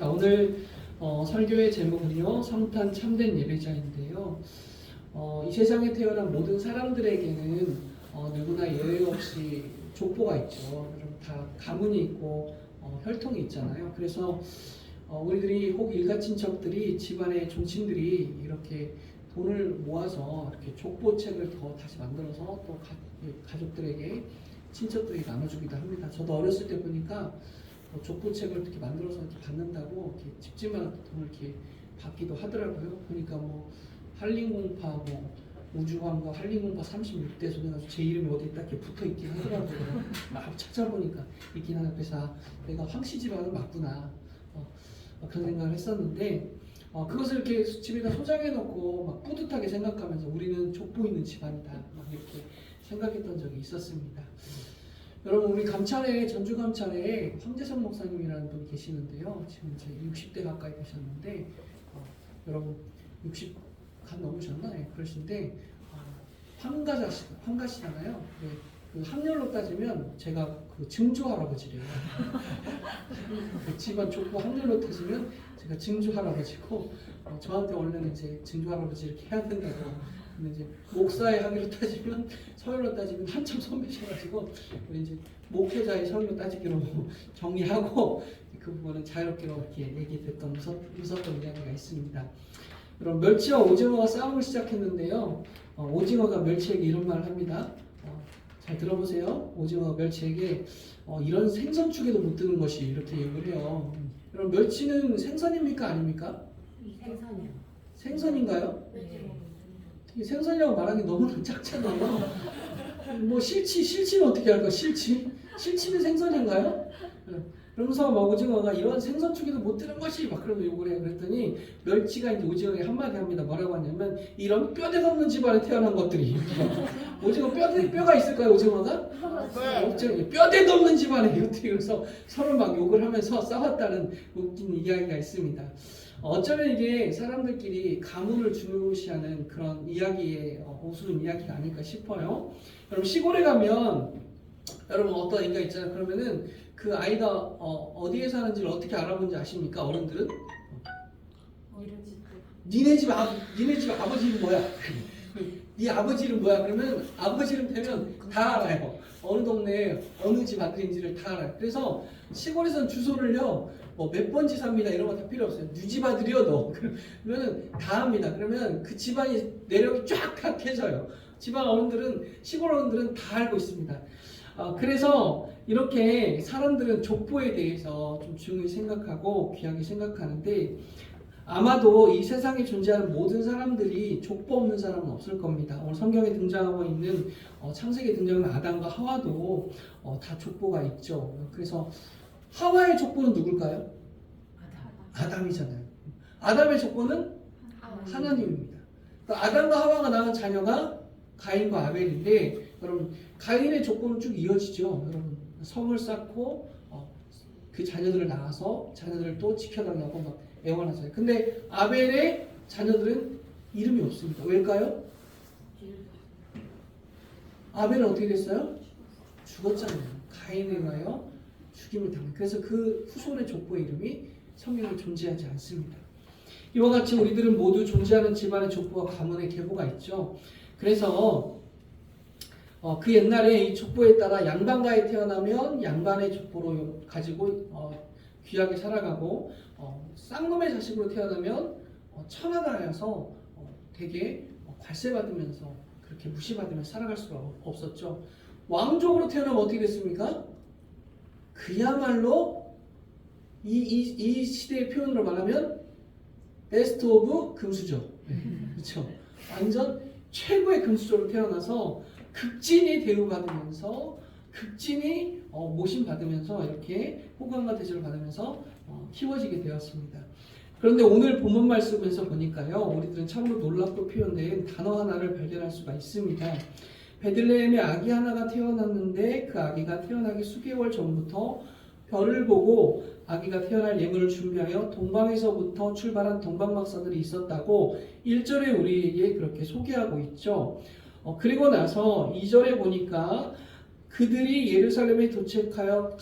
자, 오늘 설교의 제목은요, 성탄 참된 예배자인데요. 이 세상에 태어난 모든 사람들에게는 누구나 예외 없이 족보가 있죠. 그럼 다 가문이 있고 혈통이 있잖아요. 그래서 우리들이 혹 일가친척들이 집안의 종친들이 이렇게 돈을 모아서 이렇게 족보책을 더 다시 만들어서 또 가족들에게 친척들에게 나눠주기도 합니다. 저도 어렸을 때 보니까 족보책을 이렇게 만들어서 이렇게 받는다고 이렇게 집집마다 돈을 이렇게 받기도 하더라고요. 보니까 뭐 한림공파 뭐 우주왕과 한림공파 36대 손해가지고 제 이름이 어디 딱 이렇게 붙어 있긴 하더라고요. 막 찾아보니까 있긴 하나. 그래서 내가 황씨 집안은 맞구나 그런 생각을 했었는데 그것을 이렇게 집에다 소장해 놓고 막 뿌듯하게 생각하면서 우리는 족보 있는 집안이다 막 이렇게 생각했던 적이 있었습니다. 여러분, 우리 감찰에, 전주 감찰에 황재성 목사님이라는 분이 계시는데요. 지금 이제 60대 가까이 되셨는데 여러분 60 간 넘으셨나? 네, 그러신데 황가시잖아요. 네, 그 학렬로 따지면 제가 그 증조 할아버지래요. 그 집안 족보 학렬로 따지면 제가 증조 할아버지고 저한테 원래는 이제 증조 할아버지 이렇게 해야 된다고. 근데 이제 목사의 학위로 따지면 서열로 따지면 한참 선배셔가지고 우리 이제 목회자의 서열로 따지기로 정리하고 그 부분은 자유롭게로 이렇게 얘기됐던 웃었던 이야기가 있습니다. 여러분, 멸치와 오징어가 싸움을 시작했는데요. 오징어가 멸치에게 이런 말을 합니다. 잘 들어보세요. 오징어가 멸치에게 이런 생선축에도 못 드는 것이 이렇게 얘기를 해요. 여러분, 멸치는 생선입니까 아닙니까? 생선이요. 생선인가요? 네. 생선이라고 말하기 너무 작잖아요. 뭐 실치는 어떻게 할까? 실치는 생선인가요? 그러면서 막 오징어가 이런 생선축에도 못 드는 것이 막 그러면 욕을 해요. 그랬더니 멸치가 이제 오징어에게 한마디 합니다. 뭐라고 하냐면 이런 뼈대 없는 집안에 태어난 것들이 오징어 뼈가 있을까요? 오징어가? 네. 없죠. 뼈대도 없는 집안에 이렇게 그래서 서로 막 욕을 하면서 싸웠다는 웃긴 이야기가 있습니다. 어쩌면 이게 사람들끼리 가문을 중요시하는 그런 이야기의 우스운 이야기가 아닐까 싶어요. 여러분, 시골에 가면 여러분 어떤 인가 있잖아요. 그러면은 그 아이가 어디에 사는지를 어떻게 알아보는지 아십니까? 어른들은? 니네 집 아버지 이름 뭐야? 네 아버지 이름 뭐야? 그러면 아버지 이름 되면 다 알아요. 어느 동네에 어느 집 아들인지를 다 알아요. 그래서 시골에서는 주소를요, 뭐 몇 번지 삽니다 이런 거 다 필요 없어요. 누집 아들이요 너. 그러면은 다 합니다. 그러면 그 집안이 내력이 쫙 다 켜져요. 집안 어른들은, 시골 어른들은 다 알고 있습니다. 그래서 이렇게 사람들은 족보에 대해서 좀 중요히 생각하고 귀하게 생각하는데 아마도 이 세상에 존재하는 모든 사람들이 족보 없는 사람은 없을 겁니다. 오늘 성경에 등장하고 있는 창세기에 등장하는 아담과 하와도 다 족보가 있죠. 그래서 하와의 족보는 누굴까요? 아담이잖아요. 아담의 족보는 하나님입니다. 그러니까 아담과 하와가 낳은 자녀가 가인과 아벨인데 여러분, 가인의 족보는 쭉 이어지죠. 여러분, 성을 쌓고 그 자녀들을 낳아서 자녀들을 또 지켜달라고 막 애원하잖아요. 근데 아벨의 자녀들은 이름이 없습니다. 왜일까요? 아벨은 어떻게 됐어요? 죽었잖아요. 가인에 의하여 죽임을 당해. 그래서 그 후손의 족보의 이름이 성경에 존재하지 않습니다. 이와 같이 우리들은 모두 존재하는 집안의 족보와 가문의 계보가 있죠. 그래서 그 옛날에 이 족보에 따라 양반가에 태어나면 양반의 족보로 가지고 귀하게 살아가고 쌍놈의 자식으로 태어나면 천하다여서 되게 괄세받으면서 그렇게 무시받으면서 살아갈 수가 없었죠. 왕족으로 태어나면 어떻게 됐습니까? 그야말로 이 시대의 표현으로 말하면 베스트 오브 금수저. 그렇죠. 완전 최고의 금수저로 태어나서 극진히 대우받으면서 극진히 모심받으면서 이렇게 호감과 대접을 받으면서 키워지게 되었습니다. 그런데 오늘 본문 말씀에서 보니까요, 우리들은 참으로 놀랍고 표현된 단어 하나를 발견할 수가 있습니다. 베들레헴에 아기 하나가 태어났는데 그 아기가 태어나기 수개월 전부터 별을 보고 아기가 태어날 예물을 준비하여 동방에서부터 출발한 동방박사들이 있었다고 1절에 우리에게 그렇게 소개하고 있죠. 그리고 나서 2절에 보니까 그들이 예루살렘에 도착하여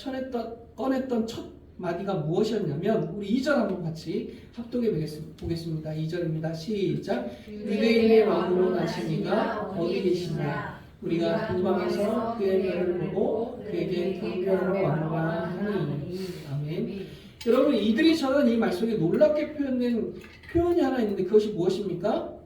꺼냈던 첫 마디가 무엇이었냐면 우리 2절 한번 같이 합독해 보겠습니다. 2절입니다. 시작. 유대인의 왕으로 나신 이가 어디 계시냐? 우리가 동방에서 그의 별을 보고 그에게 경배하러 왔노라 하니. 아멘. 여러분, 이들이 전한 이 말 속에 놀랍게 표현된 표현이 하나 있는데 그것이 무엇입니까?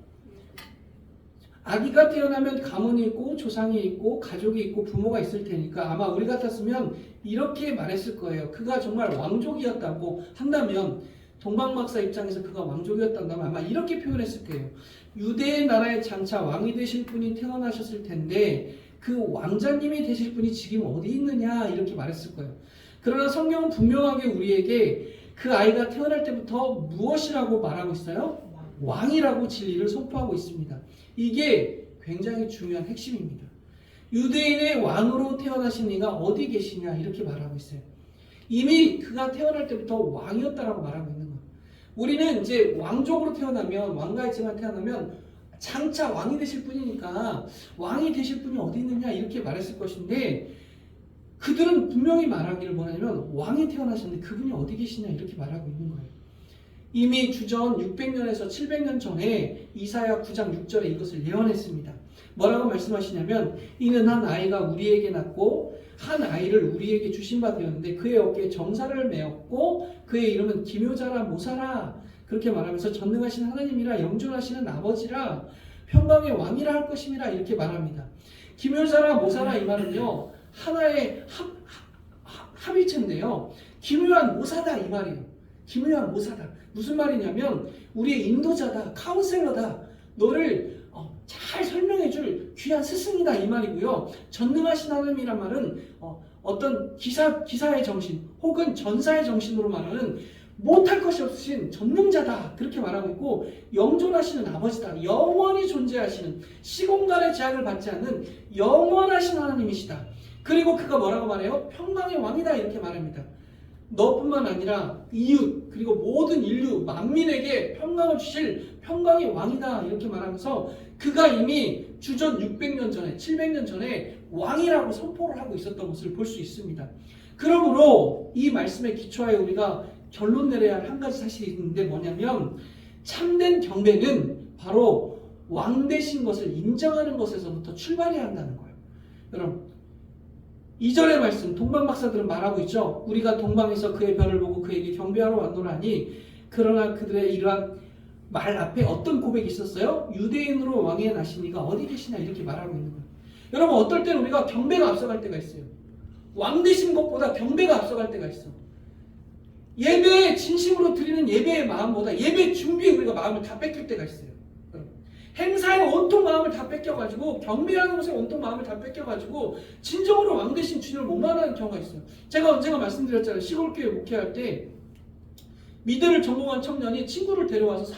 아기가 태어나면 가문이 있고 조상이 있고 가족이 있고 부모가 있을 테니까 아마 우리 같았으면 이렇게 말했을 거예요. 그가 정말 왕족이었다고 한다면, 동방박사 입장에서 그가 왕족이었다면 아마 이렇게 표현했을 거예요. 유대의 나라의 장차 왕이 되실 분이 태어나셨을 텐데 그 왕자님이 되실 분이 지금 어디 있느냐, 이렇게 말했을 거예요. 그러나 성경은 분명하게 우리에게 그 아이가 태어날 때부터 무엇이라고 말하고 있어요? 왕이라고 진리를 선포하고 있습니다. 이게 굉장히 중요한 핵심입니다. 유대인의 왕으로 태어나신 이가 어디 계시냐, 이렇게 말하고 있어요. 이미 그가 태어날 때부터 왕이었다라고 말하고 있는 거예요. 우리는 이제 왕족으로 태어나면, 왕가의 집안 태어나면 장차 왕이 되실 분이니까 왕이 되실 분이 어디 있느냐, 이렇게 말했을 것인데, 그들은 분명히 말하기를 뭐냐면 왕이 태어나셨는데 그분이 어디 계시냐, 이렇게 말하고 있는 거예요. 이미 주전 600년에서 700년 전에 이사야 9장 6절에 이것을 예언했습니다. 뭐라고 말씀하시냐면, 이는 한 아이가 우리에게 낳고 한 아이를 우리에게 주신 바 되었는데 그의 어깨에 정사를 메었고 그의 이름은 기묘자라 모사라, 그렇게 말하면서 전능하신 하나님이라 영존하시는 아버지라 평강의 왕이라 할 것임이라, 이렇게 말합니다. 기묘자라 모사라, 이 말은요 하나의 합의체인데요, 기묘한 모사다, 이 말이에요. 기묘한 모사다. 무슨 말이냐면 우리의 인도자다, 카운셀러다, 너를 잘 설명해줄 귀한 스승이다, 이 말이고요. 전능하신 하나님이란 말은 어떤 기사의 정신 혹은 전사의 정신으로 말하는 못할 것이 없으신 전능자다, 그렇게 말하고 있고, 영존하시는 아버지다, 영원히 존재하시는, 시공간의 제약을 받지 않는 영원하신 하나님이시다. 그리고 그가 뭐라고 말해요? 평강의 왕이다, 이렇게 말합니다. 너뿐만 아니라 이웃 그리고 모든 인류 만민에게 평강을 주실 평강의 왕이다, 이렇게 말하면서 그가 이미 주전 600년 전에 700년 전에 왕이라고 선포를 하고 있었던 것을 볼 수 있습니다. 그러므로 이 말씀에 기초하여 우리가 결론 내려야 할 한 가지 사실이 있는데 뭐냐면, 참된 경배는 바로 왕 되신 것을 인정하는 것에서부터 출발해야 한다는 거예요. 여러분, 2절의 말씀, 동방 박사들은 말하고 있죠. 우리가 동방에서 그의 별을 보고 그에게 경배하러 왔노라니. 그러나 그들의 이러한 말 앞에 어떤 고백이 있었어요? 유대인으로 왕에 나신 이가 어디 계시냐, 이렇게 말하고 있는 거예요. 여러분, 어떨 때는 우리가 경배가 앞서갈 때가 있어요. 왕 되신 것보다 경배가 앞서갈 때가 있어. 예배에 진심으로 드리는 예배의 마음보다 예배 준비에 우리가 마음을 다 뺏길 때가 있어요. 행사에 온통 마음을 다 뺏겨가지고, 경배하는 것에 온통 마음을 다 뺏겨가지고 진정으로 왕 되신 주님을 못 만나는 경우가 있어요. 제가 언젠가 말씀드렸잖아요. 시골교회 목회할 때 미대를 전공한 청년이 친구를 데려와서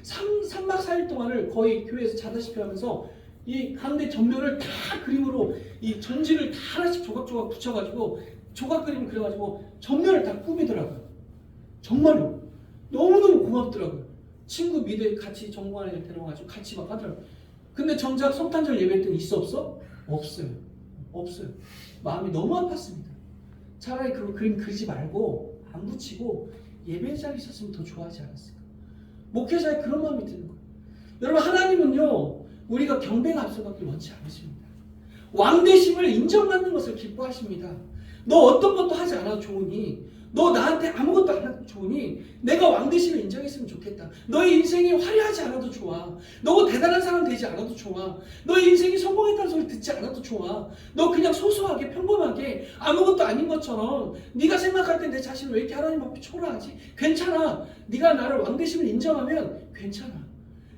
3박 4일 동안을 거의 교회에서 자다시피 하면서 이 가운데 전면을 다 그림으로 이 전지를 다 하나씩 조각조각 붙여가지고 조각 그림을 그려가지고 전면을 다 꾸미더라고요. 정말로 너무너무 고맙더라고요. 친구 미대 같이 전공한 애를 데려와가지고 같이 막 하더라고요. 근데 정작 성탄절 예배 때는 있어 없어? 없어요. 없어요. 마음이 너무 아팠습니다. 차라리 그 그림 그리지 말고 안 붙이고 예배 자리 있었으면 더 좋아하지 않았을까? 목회자의 그런 마음이 드는 거예요. 여러분, 하나님은요 우리가 경배가 앞서가길 원치 않으십니다. 왕되심을 인정받는 것을 기뻐하십니다. 너 어떤 것도 하지 않아도 좋으니, 너 나한테 아무것도 안 해도 좋으니 내가 왕되심을 인정했으면 좋겠다. 너의 인생이 화려하지 않아도 좋아. 너 대단한 사람 되지 않아도 좋아. 너의 인생이 성공했다는 소리 듣지 않아도 좋아. 너 그냥 소소하게 평범하게 아무것도 아닌 것처럼 네가 생각할 때 내 자신을 왜 이렇게 하나님 앞에 초라하지? 괜찮아. 네가 나를 왕되심을 인정하면 괜찮아.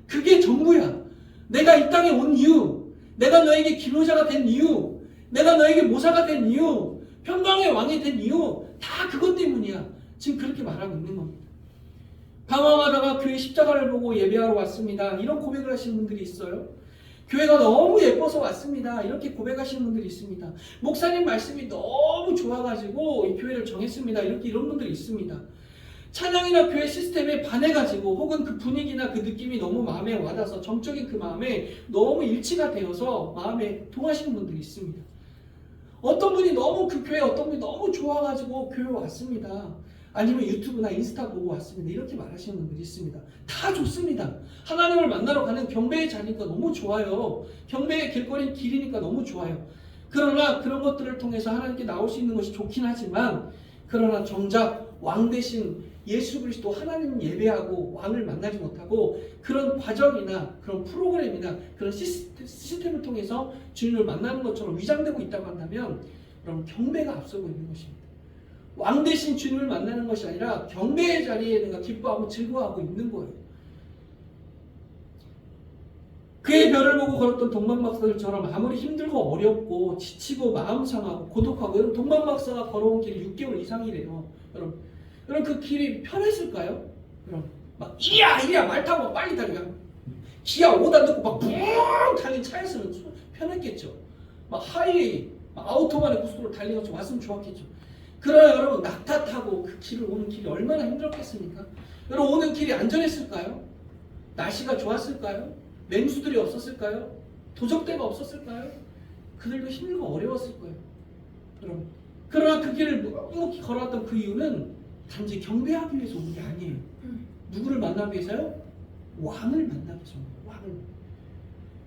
그게 전부야. 내가 이 땅에 온 이유, 내가 너에게 기묘자가 된 이유, 내가 너에게 모사가 된 이유, 평강의 왕이 된 이유, 다 그것 때문이야. 지금 그렇게 말하고 있는 겁니다. 방황하다가 교회 십자가를 보고 예배하러 왔습니다, 이런 고백을 하시는 분들이 있어요. 교회가 너무 예뻐서 왔습니다, 이렇게 고백하시는 분들이 있습니다. 목사님 말씀이 너무 좋아가지고 이 교회를 정했습니다, 이런 분들이 있습니다. 찬양이나 교회 시스템에 반해가지고 혹은 그 분위기나 그 느낌이 너무 마음에 와닿아서 정적인 그 마음에 너무 일치가 되어서 마음에 통하시는 분들이 있습니다. 어떤 분이 너무 그 교회 어떤 분이 너무 좋아가지고 교회 왔습니다. 아니면 유튜브나 인스타 보고 왔습니다. 이렇게 말하시는 분들이 있습니다. 다 좋습니다. 하나님을 만나러 가는 경배의 자리니까 너무 좋아요. 경배의 길거리는 길이니까 너무 좋아요. 그러나 그런 것들을 통해서 하나님께 나올 수 있는 것이 좋긴 하지만 그러나 정작 왕 대신 예수 그리스도 하나님 예배하고 왕을 만나지 못하고 그런 과정이나 그런 프로그램이나 그런 시스템을 통해서 주님을 만나는 것처럼 위장되고 있다고 한다면 그럼 경배가 앞서고 있는 것입니다. 왕 대신 주님을 만나는 것이 아니라 경배의 자리에 내가 기뻐하고 즐거워하고 있는 거예요. 그의 별을 보고 걸었던 동방박사들처럼 아무리 힘들고 어렵고 지치고 마음 상하고 고독하고 여러분 동방박사가 걸어온 길이 6개월 이상이래요. 여러분 그 길이 편했을까요? 여러분 막 이리야 말 타고 빨리 달려. 기아 5단 듣고 막 붕 달린 차였으면 편했겠죠. 막 하이웨이 막 아우토반의 고속도로 달리는 것처럼 왔으면 좋았겠죠. 그러나 여러분 낙타 타고 그 길을 오는 길이 얼마나 힘들었겠습니까? 여러분 오는 길이 안전했을까요? 날씨가 좋았을까요? 맹수들이 없었을까요? 도적대가 없었을까요? 그들도 힘들고 어려웠을 거예요. 여러분 그러나 그 길을 묵묵히 걸어왔던 그 이유는 단지 경배하기 위해서 온 게 아니에요. 누구를 만나기 위해서요? 왕을 만나기 위해서.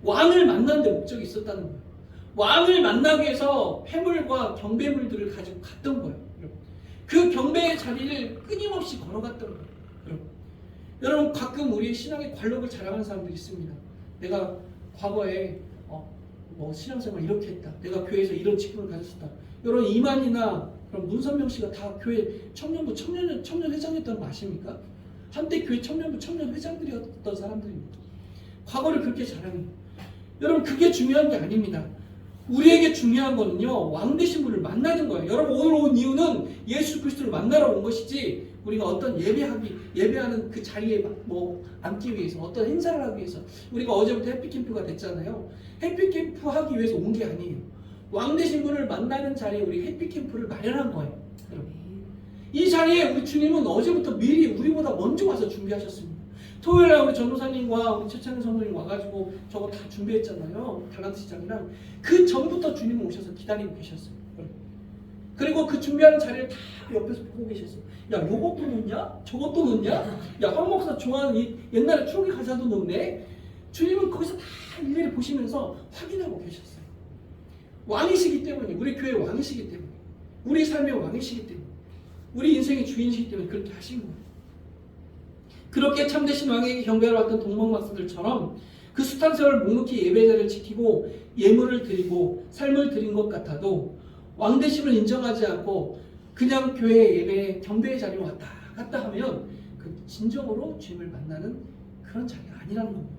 왕을 만나는 데 목적이 있었다는 거예요. 왕을 만나기 위해서 폐물과 경배물들을 가지고 갔던 거예요. 그 경배의 자리를 끊임없이 걸어갔던 거예요. 여러분 가끔 우리 신앙의 관록을 자랑하는 사람들이 있습니다. 내가 과거에 신앙생활 이렇게 했다. 내가 교회에서 이런 직분을 가졌었다. 여러분 이만희나 그럼 문선명 씨가 다 교회 청년부 청년 회장이었다는 거 아십니까? 한때 교회 청년부 청년 회장들이었던 사람들입니다. 과거를 그렇게 자랑해요. 여러분 그게 중요한 게 아닙니다. 우리에게 중요한 거는요 왕 되신 분을 만나는 거예요. 여러분 오늘 온 이유는 예수 그리스도를 만나러 온 것이지 우리가 어떤 예배하는 그 자리에 앉기 위해서 어떤 행사를 하기 위해서 우리가 어제부터 해피캠프가 됐잖아요. 해피캠프 하기 위해서 온 게 아니에요. 왕 되신 분을 만나는 자리에 우리 해피캠프를 마련한 거예요. 여러분. 이 자리에 우리 주님은 어제부터 미리 우리보다 먼저 와서 준비하셨습니다. 토요일에 우리 전도사님과 우리 최찬희 성도님 와가지고 저거 다 준비했잖아요. 달란트 시장이랑 그 전부터 주님은 오셔서 기다리고 계셨어요. 그리고 그 준비하는 자리를 다 옆에서 보고 계셨어요. 야, 요것도 넣냐? 저것도 넣냐? 야, 황 목사 좋아하는 이 옛날에 추억의 가사도 넣네? 주님은 거기서 다 일일이 보시면서 확인하고 계셨어요. 왕이시기 때문에, 우리 교회 왕이시기 때문에, 우리 삶의 왕이시기 때문에, 우리 인생의 주인이시기 때문에 그렇게 하신 거예요. 그렇게 참되신 왕에게 경배하러 왔던 동방박사들처럼 그 숱한 세월 묵묵히 예배자를 지키고 예물을 드리고 삶을 드린 것 같아도 왕되심을 인정하지 않고 그냥 교회 예배에 경배의 자리에 왔다 갔다 하면 그 진정으로 주님을 만나는 그런 자리가 아니라는 겁니다.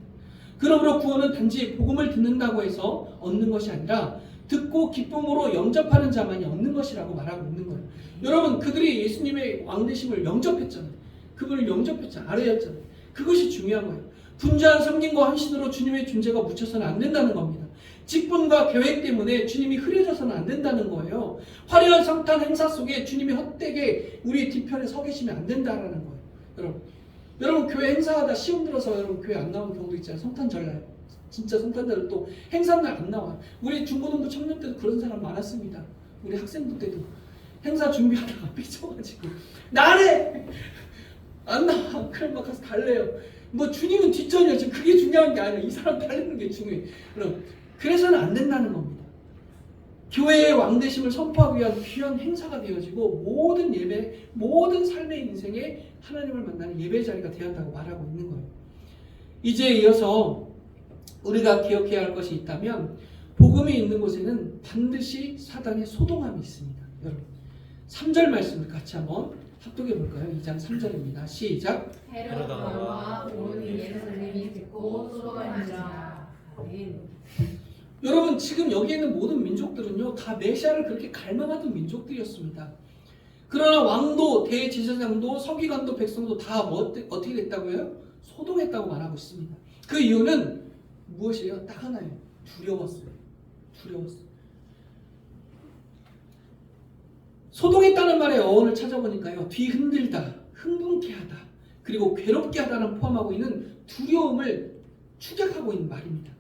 그러므로 구원은 단지 복음을 듣는다고 해서 얻는 것이 아니라 듣고 기쁨으로 영접하는 자만이 얻는 것이라고 말하고 있는 거예요. 여러분 그들이 예수님의 왕되심을 영접했잖아요. 그분을 영접했잖아요. 알아였잖아요. 그것이 중요한 거예요. 분주한 섬김과 헌신으로 주님의 존재가 묻혀서는 안 된다는 겁니다. 직분과 계획 때문에 주님이 흐려져서는 안 된다는 거예요. 화려한 성탄 행사 속에 주님이 헛되게 우리 뒤편에 서 계시면 안 된다는 거예요. 여러분 교회 행사하다 시험 들어서 여러분 교회 안 나오는 경우도 있잖아요. 성탄절날. 진짜 성탄절을 또 행사날 안 나와요. 우리 중고등부 청년 때도 그런 사람 많았습니다. 우리 학생부 때도 행사 준비하다가 삐쳐가지고 나래! 안 나와. 그럼 막 가서 달래요. 주님은 뒷전이야. 지금 그게 중요한 게 아니야. 이 사람 달리는 게 중요해. 그래서는 안 된다는 겁니다. 교회의 왕되심을 선포하기 위한 귀한 행사가 되어지고 모든 예배, 모든 삶의 인생에 하나님을 만나는 예배 자리가 되어야 한다고 말하고 있는 거예요. 이제 이어서 우리가 기억해야 할 것이 있다면 복음이 있는 곳에는 반드시 사단의 소동함이 있습니다. 여러분 3절 말씀을 같이 한번 합독해 볼까요? 2장 3절입니다. 시작. 헤롯 왕과 온 예루살렘이 듣고 쏟아지니라. 여러분 지금 여기 있는 모든 민족들은요 다 메시아를 그렇게 갈망하던 민족들이었습니다. 그러나 왕도 대제사장도 서기관도 백성도 다 어떻게 됐다고요? 소동했다고 말하고 있습니다. 그 이유는 무엇이에요? 딱 하나예요. 두려웠어요. 소동했다는 말의 어원을 찾아보니까요. 뒤흔들다, 흥분케 하다, 그리고 괴롭게 하다는 포함하고 있는 두려움을 축약하고 있는 말입니다.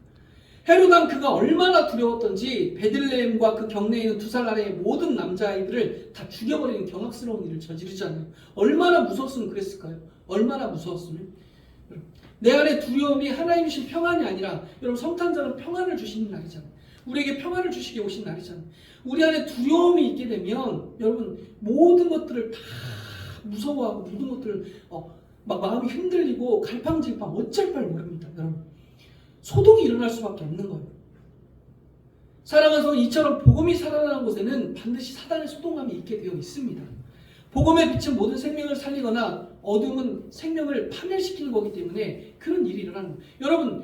헤롯 그가 얼마나 두려웠던지 베들레헴과 그 경내에 있는 2살 아래의 모든 남자아이들을 다 죽여버리는 경악스러운 일을 저지르잖아요. 얼마나 무서웠으면 그랬을까요? 얼마나 무서웠으면. 내 안에 두려움이 하나님 주신 평안이 아니라, 여러분, 성탄절은 평안을 주시는 날이잖아요. 우리에게 평안을 주시게 오신 날이잖아요. 우리 안에 두려움이 있게 되면 여러분 모든 것들을 다 무서워하고 모든 것들을 막 마음이 흔들리고 갈팡질팡 어쩔 바를 모릅니다. 여러분, 소동이 일어날 수밖에 없는 거예요. 사랑하는 성도, 이처럼 복음이 살아나는 곳에는 반드시 사단의 소동함이 있게 되어 있습니다. 복음의 빛은 모든 생명을 살리거나 어둠은 생명을 파멸시키는 거기 때문에 그런 일이 일어나는 거예요. 여러분,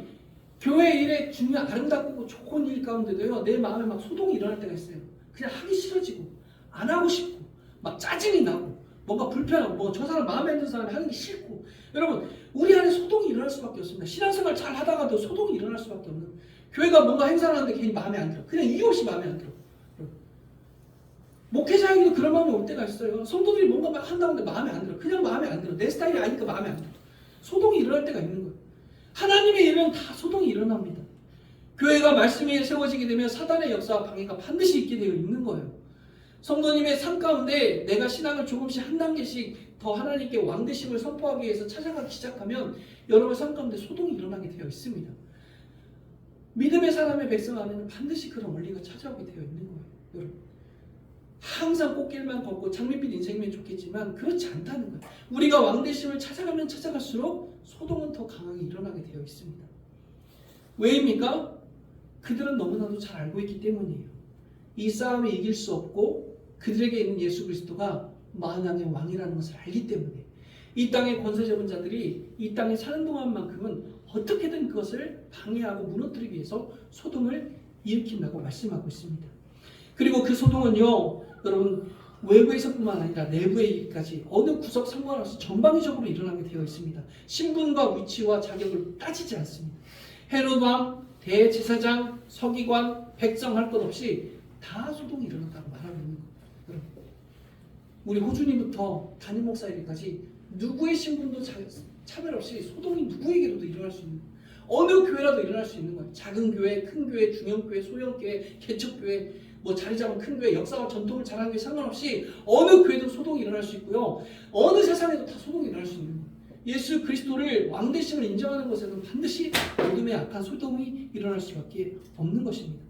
교회 일에 중요한 아름답고 좋은 일 가운데도요, 내 마음에 막 소동이 일어날 때가 있어요. 그냥 하기 싫어지고 안 하고 싶고 막 짜증이 나고 뭔가 불편하고 뭐 저 사람 마음에 안 드는 사람이 하는 게 싫고. 여러분, 우리 안에 소동이 일어날 수밖에 없습니다. 신앙생활 잘 하다가도 소동이 일어날 수밖에 없는, 교회가 뭔가 행사를 하는데 괜히 마음에 안 들어. 그냥 이유 없이 마음에 안 들어. 목회자에게도 그런 마음이 올 때가 있어요. 성도들이 뭔가 막 한다는데 마음에 안 들어. 그냥 마음에 안 들어. 내 스타일이 아니니까 마음에 안 들어. 소동이 일어날 때가 있는 거예요. 하나님의 일은 다 소동이 일어납니다. 교회가 말씀 위에 세워지게 되면 사단의 역사와 방해가 반드시 있게 되어 있는 거예요. 성도님의 삶 가운데 내가 신앙을 조금씩 한 단계씩 더 하나님께 왕되심을 선포하기 위해서 찾아가기 시작하면 여러분의 삶 가운데 소동이 일어나게 되어 있습니다. 믿음의 사람의 백성 안에는 반드시 그런 원리가 찾아오게 되어 있는 거예요. 여러분, 항상 꽃길만 걷고 장밋빛 인생이면 좋겠지만 그렇지 않다는 거예요. 우리가 왕되심을 찾아가면 찾아갈수록 소동은 더 강하게 일어나게 되어 있습니다. 왜입니까? 그들은 너무나도 잘 알고 있기 때문이에요. 이 싸움에 이길 수 없고 그들에게 있는 예수 그리스도가 만왕의 왕이라는 것을 알기 때문에 이 땅의 권세 잡은 자들이 이 땅에 사는 동안만큼은 어떻게든 그것을 방해하고 무너뜨리기 위해서 소동을 일으킨다고 말씀하고 있습니다. 그리고 그 소동은요, 여러분, 외부에서뿐만 아니라 내부에까지 어느 구석 상관없이 전방위적으로 일어나게 되어 있습니다. 신분과 위치와 자격을 따지지 않습니다. 헤롯 왕, 대제사장, 서기관, 백성 할 것 없이 다 소동이 일어났다고 말하고 있는 거예요. 우리 호주님부터 담임 목사에게까지 누구의 신분도 차별 없이 소동이 누구에게도 일어날 수 있는 거예요. 어느 교회라도 일어날 수 있는 거예요. 작은 교회, 큰 교회, 중형 교회, 소형 교회, 개척교회, 뭐 자리 잡은 큰 교회, 역사와 전통을 잘하는 교회 상관없이 어느 교회도 소동이 일어날 수 있고요. 어느 세상에도 다 소동이 일어날 수 있는 거예요. 예수 그리스도를 왕되심을 인정하는 것에는 반드시 어둠의 악한 소동이 일어날 수밖에 없는 것입니다.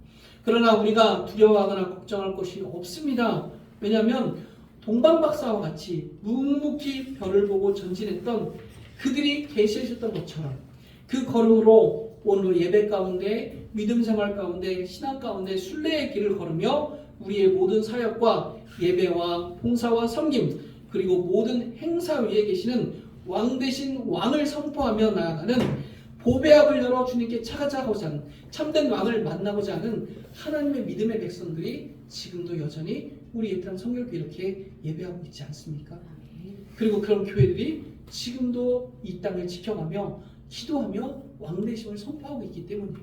그러나 우리가 두려워하거나 걱정할 것이 없습니다. 왜냐하면 동방박사와 같이 묵묵히 별을 보고 전진했던 그들이 계시해줬던 것처럼 그 걸음으로 오늘 예배 가운데, 믿음 생활 가운데, 신앙 가운데 순례의 길을 걸으며 우리의 모든 사역과 예배와 봉사와 섬김 그리고 모든 행사 위에 계시는 왕 대신 왕을 선포하며 나아가는 보배합을 열어 주님께 찾아가고자 하는 참된 왕을 만나고자 하는 하나님의 믿음의 백성들이 지금도 여전히 우리 예트랑 성결교회 이렇게 예배하고 있지 않습니까? 그리고 그런 교회들이 지금도 이 땅을 지켜가며 기도하며 왕대심을 선포하고 있기 때문이에요.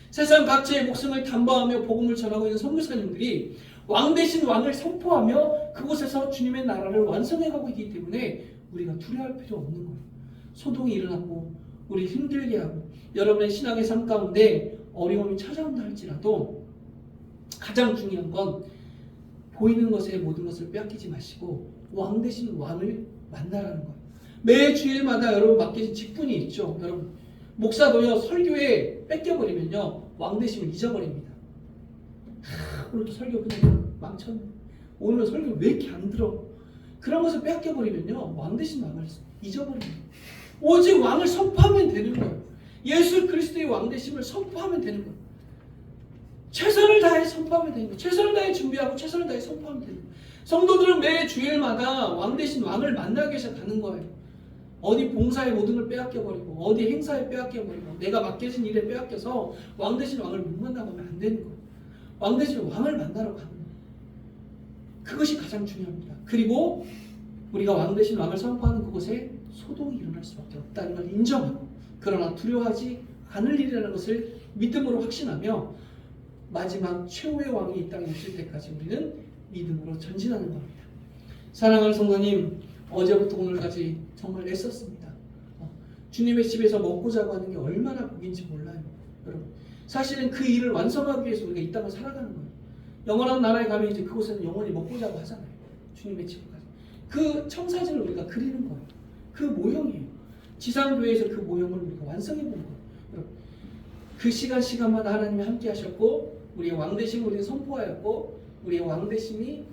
세상 각지의 목숨을 담보하며 복음을 전하고 있는 선교사님들이 왕대신 왕을 선포하며 그곳에서 주님의 나라를 완성해가고 있기 때문에 우리가 두려워할 필요 없는 거예요. 소동이 일어나고 우리 힘들게 하고 여러분의 신앙의 삶 가운데 어려움이 찾아온다 할지라도 가장 중요한 건 보이는 것에 모든 것을 빼앗기지 마시고 왕 대신 왕을 만나라는 거예요. 매 주일마다 여러분 맡기신 직분이 있죠. 여러분, 목사도요, 설교에 뺏겨버리면요 왕 대심을 잊어버립니다. 오늘도 설교 그냥 망쳤네. 오늘 설교 왜 이렇게 안 들어? 그런 것을 빼앗겨버리면요 왕 대신 왕을 잊어버립니다. 오직 왕을 선포하면 되는 거예요. 예수 그리스도의 왕 대심을 선포하면 되는 거예요. 최선을 다해 선포하면 되는 거예요. 최선을 다해 준비하고 최선을 다해 선포하면 되는 거예요. 성도들은 매 주일마다 왕 대신 왕을 만나기 위해서 가는 거예요. 어디 봉사의 모든 걸 빼앗겨버리고 어디 행사에 빼앗겨버리고 내가 맡겨진 일에 빼앗겨서 왕 대신 왕을 못 만나면 안 되는 거예요. 왕 대신 왕을 만나러 가는 거예요. 그것이 가장 중요합니다. 그리고 우리가 왕 대신 왕을 선포하는 그곳에 소동이 일어날 수밖에 없다는 걸 인정하고 그러나 두려워하지 않을 일이라는 것을 믿음으로 확신하며 마지막 최후의 왕이 이 땅에 오실 때까지 우리는 믿음으로 전진하는 겁니다. 사랑하는 성도님, 어제부터 오늘까지 정말 애썼습니다. 주님의 집에서 먹고 자고 하는 게 얼마나 복인지 몰라요. 여러분, 사실은 그 일을 완성하기 위해서 우리가 이 땅을 살아가는 거예요. 영원한 나라에 가면 이제 그곳에는 영원히 먹고 자고 하잖아요. 주님의 집을 가서. 그 청사진을 우리가 그리는 거예요. 그 모형이에요. 지상교회에서 그 모형을 우리가 완성해 본 거예요. 여러분, 그 시간마다 하나님이 함께 하셨고 우리의 왕되심을 우리가 선포하였고 우리의 왕되신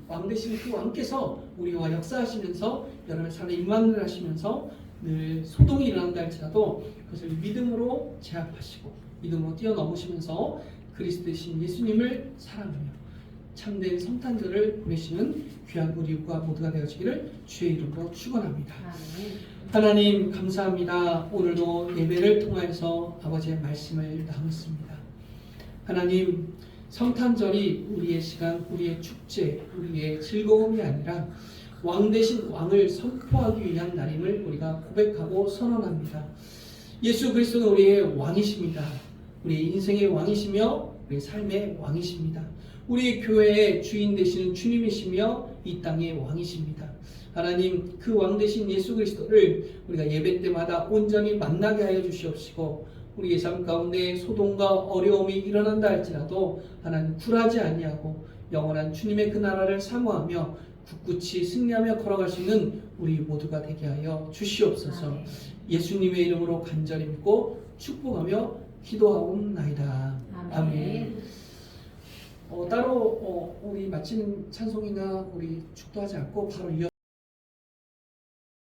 그 왕께서 우리와 역사하시면서 여러분의 삶에 임만을 하시면서 늘 소동이 일어난다 할지라도 그것을 믿음으로 제압하시고 믿음으로 뛰어넘으시면서 그리스도이신 예수님을 사랑하며 참된 성탄절을 보내시는 귀한 우리 모두가 되어지기를 주의 이름으로 축원합니다. 하나님 감사합니다. 오늘도 예배를 통하여서 아버지의 말씀을 나눴습니다. 하나님 성탄절이 우리의 시간, 우리의 축제, 우리의 즐거움이 아니라 왕 대신 왕을 선포하기 위한 날임을 우리가 고백하고 선언합니다. 예수 그리스도는 우리의 왕이십니다. 우리의 인생의 왕이시며 우리의 삶의 왕이십니다. 우리 교회의 주인 되시는 주님이시며 이 땅의 왕이십니다. 하나님 그 왕 되신 예수 그리스도를 우리가 예배 때마다 온전히 만나게 하여 주시옵시고 우리의 삶 가운데 소동과 어려움이 일어난다 할지라도 하나님 굴하지 아니하고 영원한 주님의 그 나라를 사모하며 굳굳이 승리하며 걸어갈 수 있는 우리 모두가 되게 하여 주시옵소서. 예수님의 이름으로 간절히 믿고 축복하며 기도하옵나이다. 아멘. 따로 우리 마치는 찬송이나 우리 축도하지 않고 바로 이어